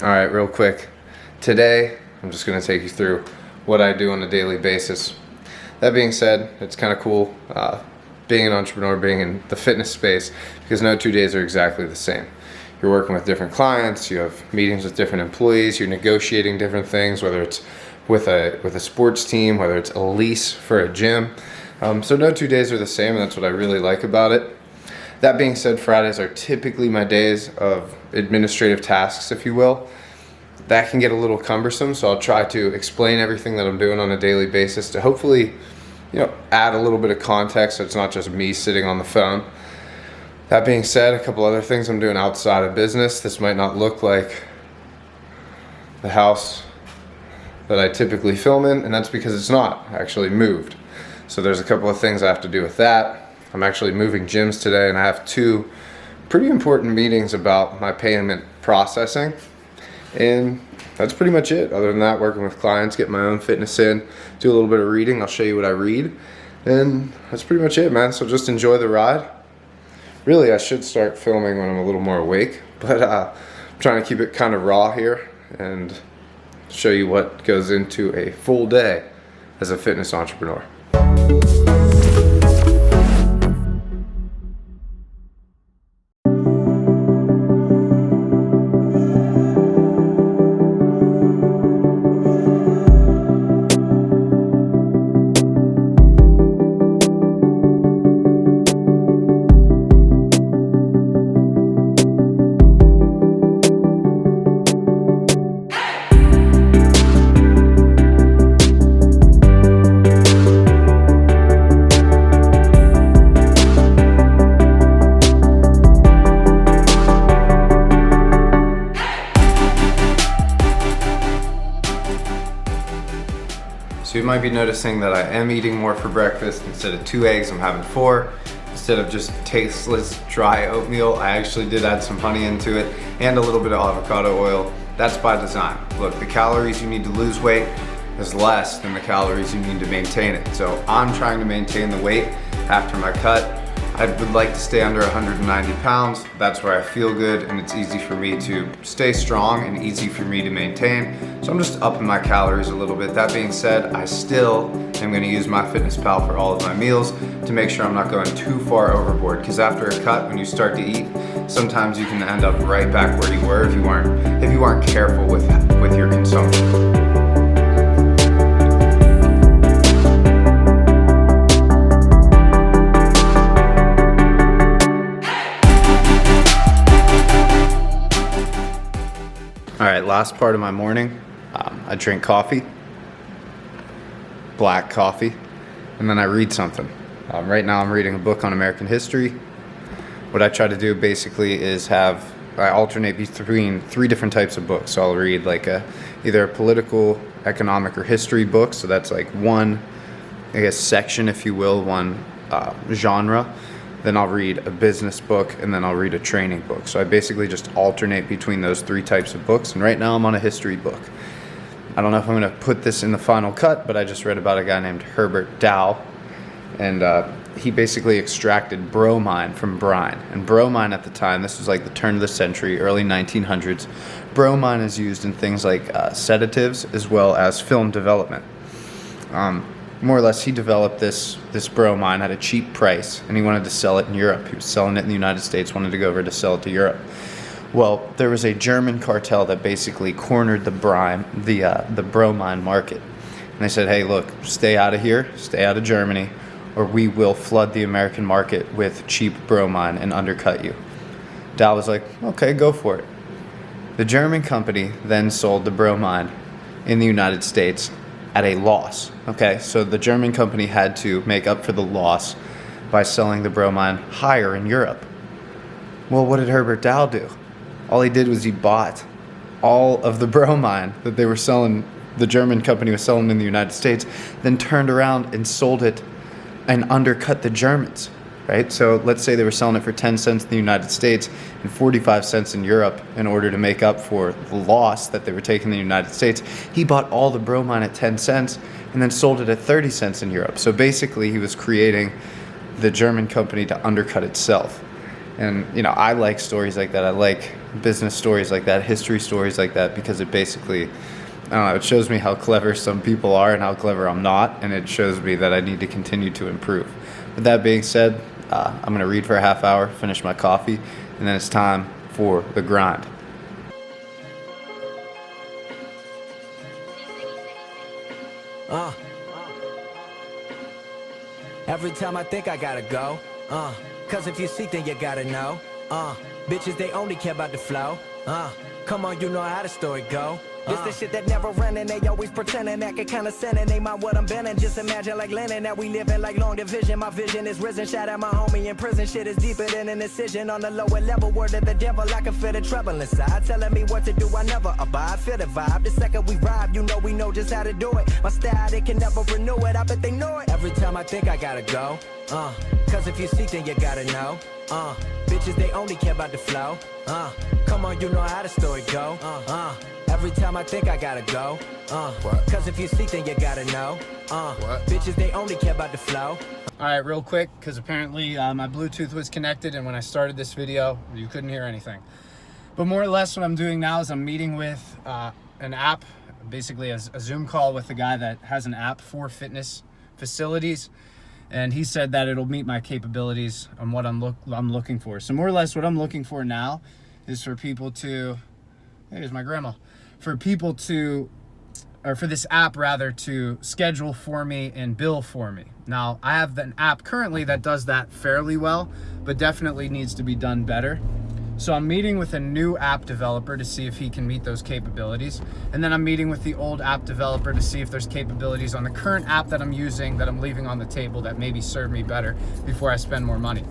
All right, real quick. Today, I'm just gonna take you through what I do on a daily basis. That being said, it's kind of cool being an entrepreneur, being in the fitness space, because no 2 days are exactly the same. You're working with different clients, you have meetings with different employees, you're negotiating different things, whether it's with a sports team, whether it's a lease for a gym. So no 2 days are the same, and that's what I really like about it. That being said, Fridays are typically my days of administrative tasks, if you will. That can get a little cumbersome, so I'll try to explain everything that I'm doing on a daily basis to hopefully, add a little bit of context so it's not just me sitting on the phone. That being said, a couple other things I'm doing outside of business. This might not look like the house that I typically film in, and that's because it's not actually moved. So there's a couple of things I have to do with that. I'm actually moving gyms today, and I have 2 pretty important meetings about my payment processing. And that's pretty much it. Other than that, working with clients, get my own fitness in, do a little bit of reading. I'll show you what I read. And that's pretty much it, man. So just enjoy the ride. Really, I should start filming when I'm a little more awake, but I'm trying to keep it kind of raw here and show you what goes into a full day as a fitness entrepreneur. So you might be noticing that I am eating more for breakfast. Instead of 2 eggs, I'm having 4. Instead of just tasteless dry oatmeal, I actually did add some honey into it and a little bit of avocado oil. That's by design. Look, the calories you need to lose weight is less than the calories you need to maintain it. So I'm trying to maintain the weight after my cut. I would like to stay under 190 pounds. That's where I feel good, and it's easy for me to stay strong and easy for me to maintain. So I'm just upping my calories a little bit. That being said, I still am gonna use MyFitnessPal for all of my meals to make sure I'm not going too far overboard, because after a cut, when you start to eat, sometimes you can end up right back where you were if you aren't careful with your consumption. All right, last part of my morning, I drink coffee, black coffee, and then I read something. Right now I'm reading a book on American history. What I try to do basically is I alternate between 3 different types of books. So I'll read like either a political, economic, or history book. So that's like one, section, if you will, one genre. Then I'll read a business book, and then I'll read a training book. So I basically just alternate between those 3 types of books. And right now I'm on a history book. I don't know if I'm gonna put this in the final cut, but I just read about a guy named Herbert Dow. And he basically extracted bromine from brine. And bromine at the time, this was like the turn of the century, early 1900s. Bromine is used in things like sedatives as well as film development. More or less, he developed this bromine at a cheap price, and he wanted to sell it in Europe. He was selling it in the United States, wanted to go over to sell it to Europe. Well, there was a German cartel that basically cornered the bromine market. And they said, hey, look, stay out of here, stay out of Germany, or we will flood the American market with cheap bromine and undercut you. Dow was like, okay, go for it. The German company then sold the bromine in the United States at a loss. Okay, so the German company had to make up for the loss by selling the bromine higher in Europe. Well, what did Herbert Dow do? All he did was he bought all of the bromine that they were selling, the German company was selling in the United States, then turned around and sold it and undercut the Germans, right? So let's say they were selling it for 10 cents in the United States and 45 cents in Europe in order to make up for the loss that they were taking in the United States. He bought all the bromine at 10 cents and then sold it at 30 cents in Europe. So basically he was creating the German company to undercut itself. And I like stories like that. I like business stories like that, history stories like that, because it basically, I don't know, it shows me how clever some people are and how clever I'm not, and it shows me that I need to continue to improve. With that being said, I'm going to read for a half hour, finish my coffee, and then it's time for the grind. Every time I think I gotta go, cause if you seek then you gotta know, bitches they only care about the flow, come on you know how the story go. This the shit that never run and they always pretending, acting kinda sinning. They mind what I'm bending, just imagine like Lennon that we living like long division. My vision is risen, shout out my homie in prison. Shit is deeper than an incision on the lower level. Word of the devil, I can feel the trouble inside, telling me what to do, I never abide. Feel the vibe, the second we ride, you know we know just how to do it. My style, they can never renew it, I bet they know it. Every time I think I gotta go, cause if you seek then you gotta know, bitches they only care about the flow, come on you know how the story go, every time I think I gotta go, cause if you seek then you gotta know, bitches they only care about the flow. All right, real quick, because apparently my Bluetooth was connected, and when I started this video, you couldn't hear anything. But more or less what I'm doing now is I'm meeting with an app, basically a Zoom call with a guy that has an app for fitness facilities. And he said that it'll meet my capabilities on what I'm looking for. So more or less what I'm looking for now is for people to, here's my grandma, for people to, or for this app rather, to schedule for me and bill for me. Now I have an app currently that does that fairly well, but definitely needs to be done better. So I'm meeting with a new app developer to see if he can meet those capabilities. And then I'm meeting with the old app developer to see if there's capabilities on the current app that I'm using that I'm leaving on the table that maybe serve me better before I spend more money.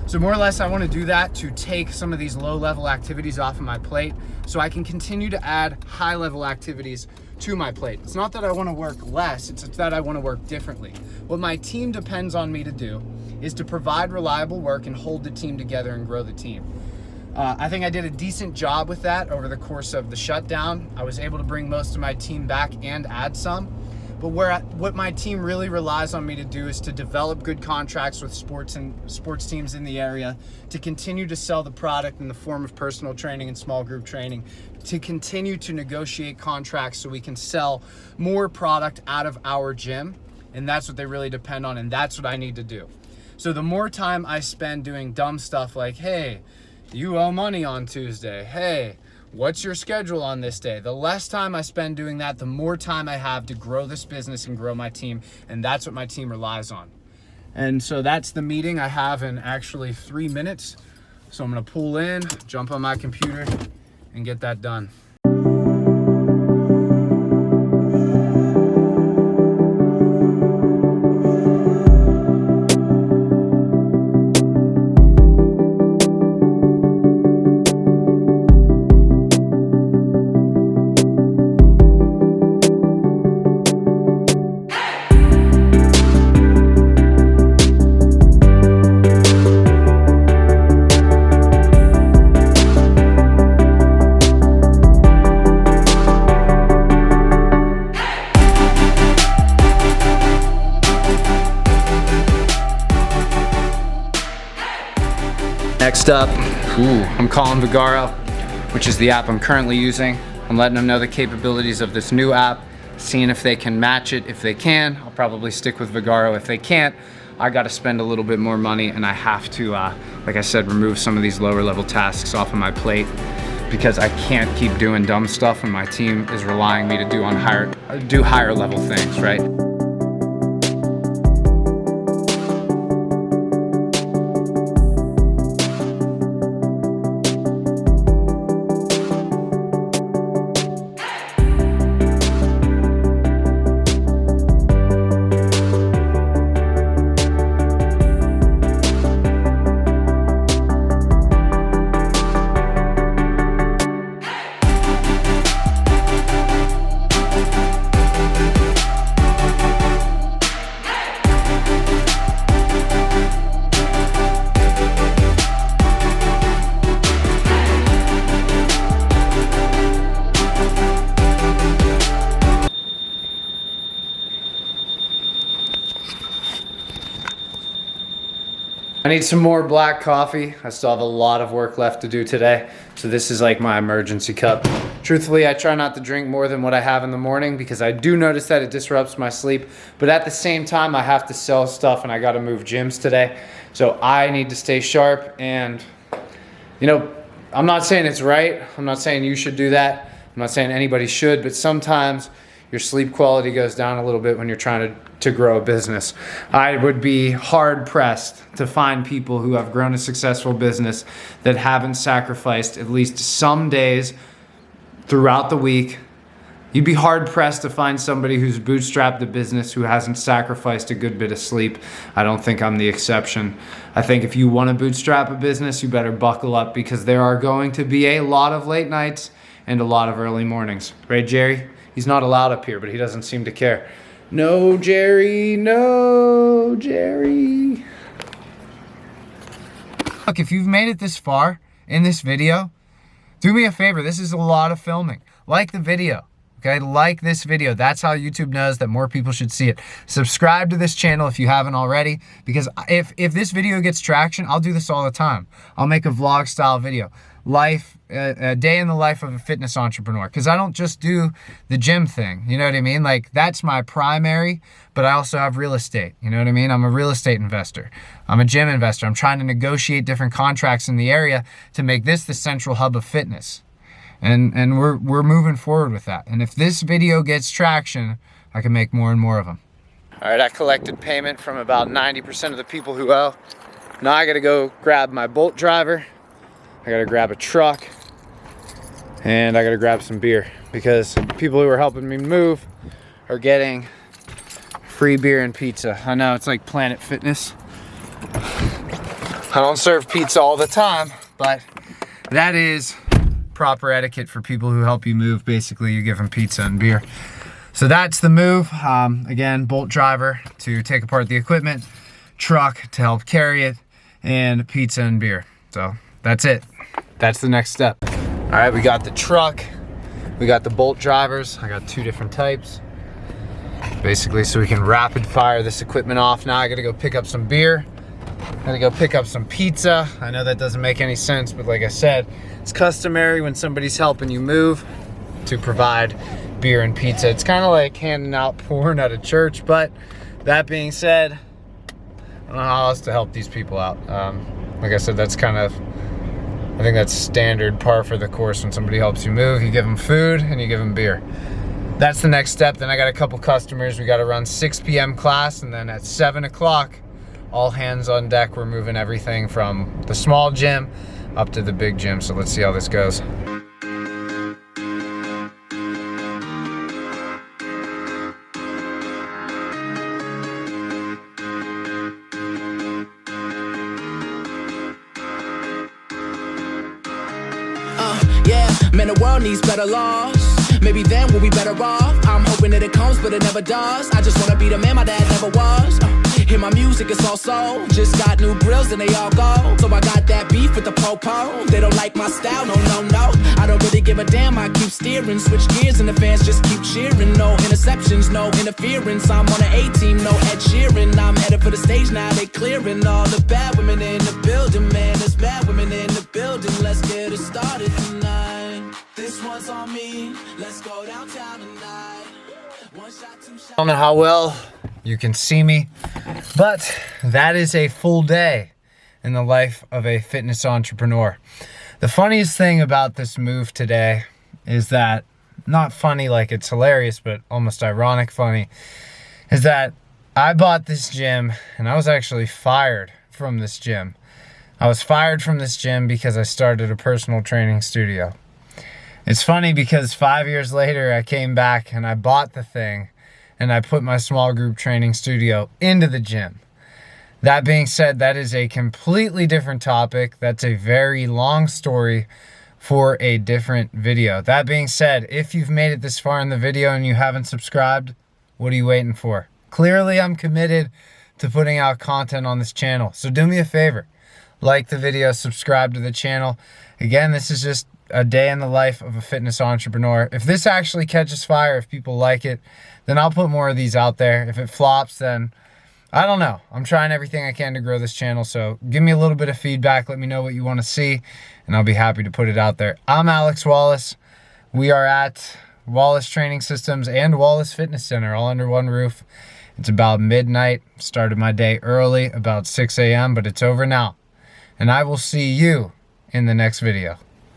So more or less, I want to do that to take some of these low-level activities off of my plate so I can continue to add high-level activities to my plate. It's not that I want to work less, it's that I want to work differently. What my team depends on me to do is to provide reliable work and hold the team together and grow the team. I think I did a decent job with that over the course of the shutdown. I was able to bring most of my team back and add some. But what my team really relies on me to do is to develop good contracts with sports teams in the area, to continue to sell the product in the form of personal training and small group training, to continue to negotiate contracts so we can sell more product out of our gym. And that's what they really depend on, and that's what I need to do. So the more time I spend doing dumb stuff like, hey, you owe money on Tuesday. Hey, what's your schedule on this day? The less time I spend doing that, the more time I have to grow this business and grow my team. And that's what my team relies on. And so that's the meeting I have in actually 3 minutes. So I'm gonna pull in, jump on my computer, and get that done. Next up, I'm calling Vigaro, which is the app I'm currently using. I'm letting them know the capabilities of this new app, seeing if they can match it. If they can, I'll probably stick with Vigaro. If they can't, I gotta spend a little bit more money, and I have to, like I said, remove some of these lower level tasks off of my plate because I can't keep doing dumb stuff when my team is relying me to do higher level things, right? need some more black coffee. I still have a lot of work left to do today. So this is like my emergency cup. Truthfully, I try not to drink more than what I have in the morning because I do notice that it disrupts my sleep. But at the same time, I have to sell stuff and I gotta move gyms today. So I need to stay sharp, and you know, I'm not saying it's right. I'm not saying you should do that. I'm not saying anybody should, but sometimes your sleep quality goes down a little bit when you're trying to grow a business. I would be hard pressed to find people who have grown a successful business that haven't sacrificed at least some days throughout the week. You'd be hard pressed to find somebody who's bootstrapped a business who hasn't sacrificed a good bit of sleep. I don't think I'm the exception. I think if you want to bootstrap a business, you better buckle up, because there are going to be a lot of late nights and a lot of early mornings. Right, Jerry? He's not allowed up here, but he doesn't seem to care. No, Jerry. No, Jerry. Look, if you've made it this far in this video, do me a favor. This is a lot of filming. Like the video. Okay, like this video. That's how YouTube knows that more people should see it. Subscribe to this channel if you haven't already, because if this video gets traction, I'll do this all the time. I'll make a vlog style video. A day in the life of a fitness entrepreneur, because I don't just do the gym thing, you know what I mean? Like, that's my primary, but I also have real estate, you know what I mean? I'm a real estate investor. I'm a gym investor. I'm trying to negotiate different contracts in the area to make this the central hub of fitness. And we're moving forward with that. And if this video gets traction, I can make more and more of them. All right, I collected payment from about 90% of the people who owe. Now I gotta go grab my Bolt driver. I gotta grab a truck, and I gotta grab some beer, because people who are helping me move are getting free beer and pizza. I know, it's like Planet Fitness. I don't serve pizza all the time, but that is proper etiquette for people who help you move. Basically, you give them pizza and beer. So that's the move. Again, Bolt driver to take apart the equipment, truck to help carry it, and pizza and beer. So that's it. That's the next step. All right, we got the truck. We got the Bolt drivers. I got 2 different types. Basically, so we can rapid fire this equipment off. Now I gotta go pick up some beer. I gotta go pick up some pizza. I know that doesn't make any sense, but like I said, it's customary when somebody's helping you move to provide beer and pizza. It's kind of like handing out porn at a church, but that being said, I don't know how else to help these people out. Like I said, that's kind of, I think that's standard par for the course when somebody helps you move. You give them food and you give them beer. That's the next step. Then I got a couple customers. We got to run 6 p.m. class, and then at 7 o'clock, all hands on deck. We're moving everything from the small gym up to the big gym. So let's see how this goes. Yeah, man, the world needs better laws. Maybe then we'll be better off. I'm hoping that it comes, but it never does. I just wanna be the man my dad never was. Hear my music, it's all soul. Just got new grills and they all go. So I got that beef with the po-po. They don't like my style, no, no, no. I don't really give a damn, I keep steering. Switch gears and the fans just keep cheering. No interceptions, no interference. I'm on an A-team, no Ed Sheeran. I'm headed for the stage now, they clearing all the bad women in the building. Man, there's bad women in the building. Let's get it started tonight. This one's on me. Let's go downtown tonight. One shot, 2 shots. I don't know how well you can see me, but that is a full day in the life of a fitness entrepreneur. The funniest thing about this move today is that, not funny like it's hilarious, but almost ironic funny, is that I bought this gym and I was actually fired from this gym. I was fired from this gym because I started a personal training studio. It's funny because 5 years later I came back and I bought the thing and I put my small group training studio into the gym. That being said, that is a completely different topic. That's a very long story for a different video. That being said, if you've made it this far in the video and you haven't subscribed, what are you waiting for? Clearly, I'm committed to putting out content on this channel. So do me a favor, like the video, subscribe to the channel. Again, this is just a day in the life of a fitness entrepreneur. If this actually catches fire, if people like it, then I'll put more of these out there. If it flops, then I don't know. I'm trying everything I can to grow this channel, so give me a little bit of feedback. Let me know what you want to see, and I'll be happy to put it out there. I'm Alex Wallace. We are at Wallace Training Systems and Wallace Fitness Center, all under one roof. It's about midnight. Started my day early, about 6 a.m., but it's over now. And I will see you in the next video.